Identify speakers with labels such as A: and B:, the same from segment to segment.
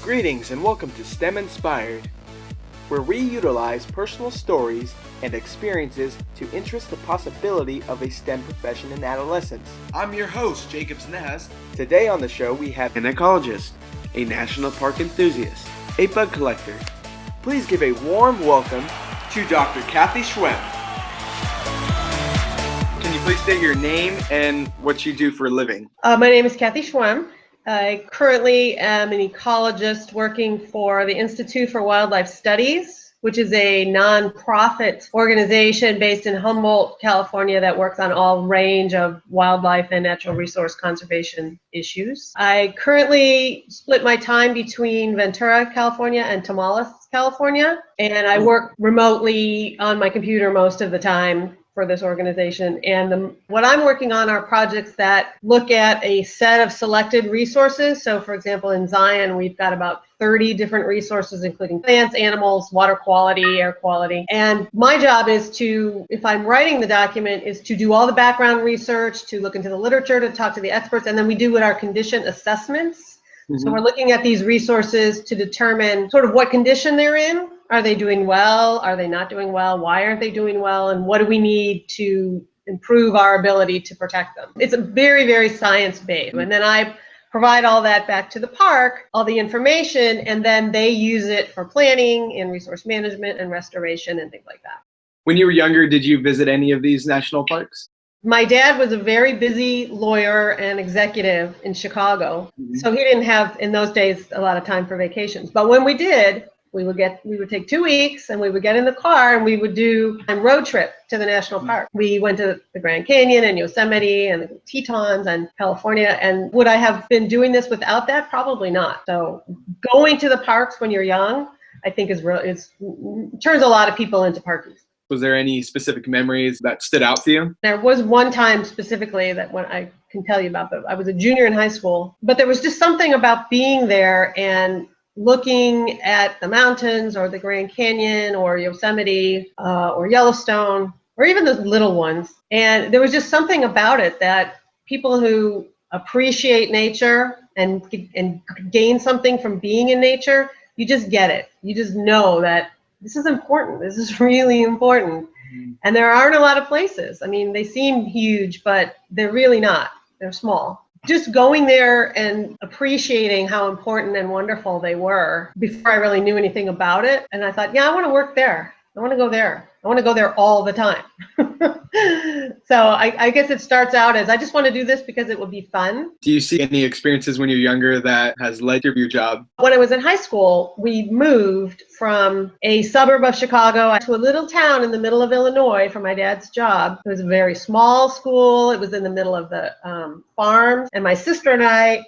A: Greetings and welcome to STEM Inspired, where we utilize personal stories and experiences to interest the possibility of a STEM profession in adolescence.
B: I'm your host, Jacobs Naz.
A: Today on the show we have an ecologist, a national park enthusiast, a bug collector. Please give a warm welcome
B: To Dr. Cathy Schwemm.
A: Can you please state your name and what you do for a living?
C: My name is Cathy Schwemm. I currently am an ecologist working for the Institute for Wildlife Studies, which is a nonprofit organization based in Humboldt, California, that works on all range of wildlife and natural resource conservation issues. I currently split my time between Ventura, California and Tamales, California, and I work remotely on my computer most of the time for this organization. And what I'm working on are projects that look at a set of selected resources. So for example, in Zion, we've got about 30 different resources, including plants, animals, water quality, air quality. And my job is to, if I'm writing the document, is to do all the background research, to look into the literature, to talk to the experts, and then we do what our condition assessments. So we're looking at these resources to determine sort of what condition they're in. Are they doing well? Are they not doing well? Why aren't they doing well? And what do we need to improve our ability to protect them? It's a very, very science-based. And then I provide all that back to the park, all the information, and then they use it for planning and resource management and restoration and things like that.
A: When you were younger, did you visit any of these national parks?
C: My dad was a very busy lawyer and executive in Chicago, so he didn't have, in those days, a lot of time for vacations. But when we did, we would take 2 weeks and we would get in the car and we would do a road trip to the national park. We went to the Grand Canyon and Yosemite and the Tetons and California. And would I have been doing this without that? Probably not. So going to the parks when you're young, I think turns a lot of people into parkies.
A: Was there any specific memories that stood out to you?
C: There was one time specifically that when I can tell you about, but I was a junior in high school, but there was just something about being there and looking at the mountains or the Grand Canyon or Yosemite or Yellowstone or even those little ones. And there was just something about it that people who appreciate nature and gain something from being in nature, you just get it. You just know that this is important. This is really important. And there aren't a lot of places. I mean, they seem huge, but they're really not. They're small. Just going there and appreciating how important and wonderful they were before I really knew anything about it. And I thought, yeah, I want to work there. I want to go there. I want to go there all the time. So I guess it starts out as I just want to do this because it will be fun.
A: Do you see any experiences when you're younger that has led to your job?
C: When I was in high school, we moved from a suburb of Chicago to a little town in the middle of Illinois for my dad's job. It was a very small school. It was in the middle of the farm. And my sister and I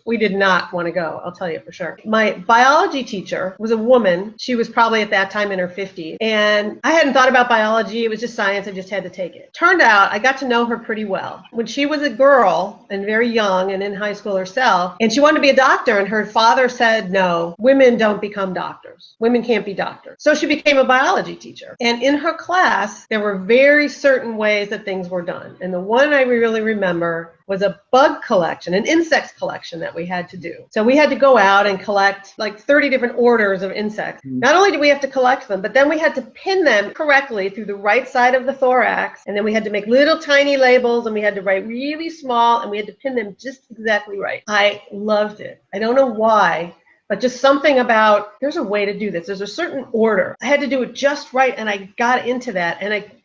C: we did not want to go, I'll tell you for sure. My biology teacher was a woman. She was probably at that time in her 50s. And I hadn't thought about biology. It was just science. I just had to take it. Turned out I got to know her pretty well. When she was a girl and very young and in high school herself, and she wanted to be a doctor, and her father said, no, women don't become doctors. Women can't be doctors. So she became a biology teacher. And in her class, there were very certain ways that things were done. And the one I really remember was a bug collection, an insects collection that we had to do. So we had to go out and collect like 30 different orders of insects. Not only did we have to collect them, but then we had to pin them correctly through the right side of the thorax. And then we had to make little tiny labels and we had to write really small and we had to pin them just exactly right. I loved it. I don't know why, but just something about, there's a way to do this. There's a certain order. I had to do it just right and I got into that and it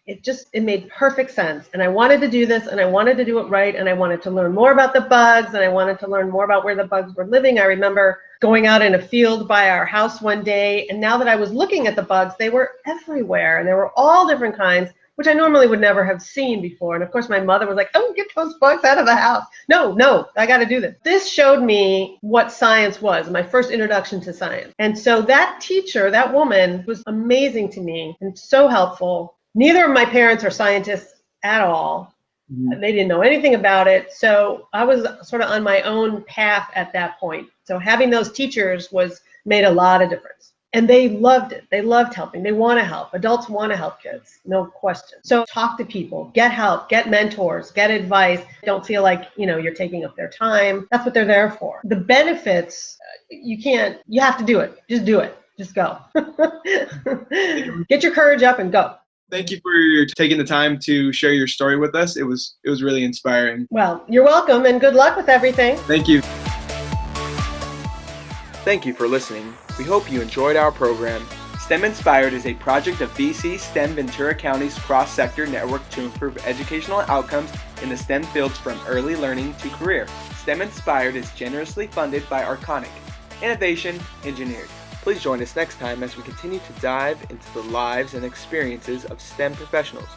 C: made perfect sense. And I wanted to do this and I wanted to do it right. And I wanted to learn more about the bugs and I wanted to learn more about where the bugs were living. I remember going out in a field by our house one day. And now that I was looking at the bugs, they were everywhere and there were all different kinds, which I normally would never have seen before. And of course, my mother was like, oh, get those bugs out of the house. No, I got to do this. This showed me what science was, my first introduction to science. And so that teacher, that woman, was amazing to me and so helpful. Neither of my parents are scientists at all. They didn't know anything about it. So I was sort of on my own path at that point. So having those teachers made a lot of difference. And they loved it. They loved helping. They want to help. Adults want to help kids, no question. So talk to people, get help, get mentors, get advice. Don't feel like, you're taking up their time. That's what they're there for. The benefits, you have to do it. Just do it. Just go. Get your courage up and go.
A: Thank you for taking the time to share your story with us. It was really inspiring.
C: Well, you're welcome, and good luck with everything.
A: Thank you. Thank you for listening. We hope you enjoyed our program. STEM Inspired is a project of BC STEM Ventura County's cross-sector network to improve educational outcomes in the STEM fields from early learning to career. STEM Inspired is generously funded by Arconic. Innovation engineered. Please join us next time as we continue to dive into the lives and experiences of STEM professionals.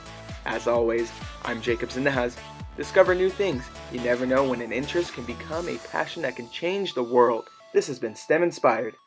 A: As always, I'm Jacob Zinehas. Discover new things. You never know when an interest can become a passion that can change the world. This has been STEM Inspired.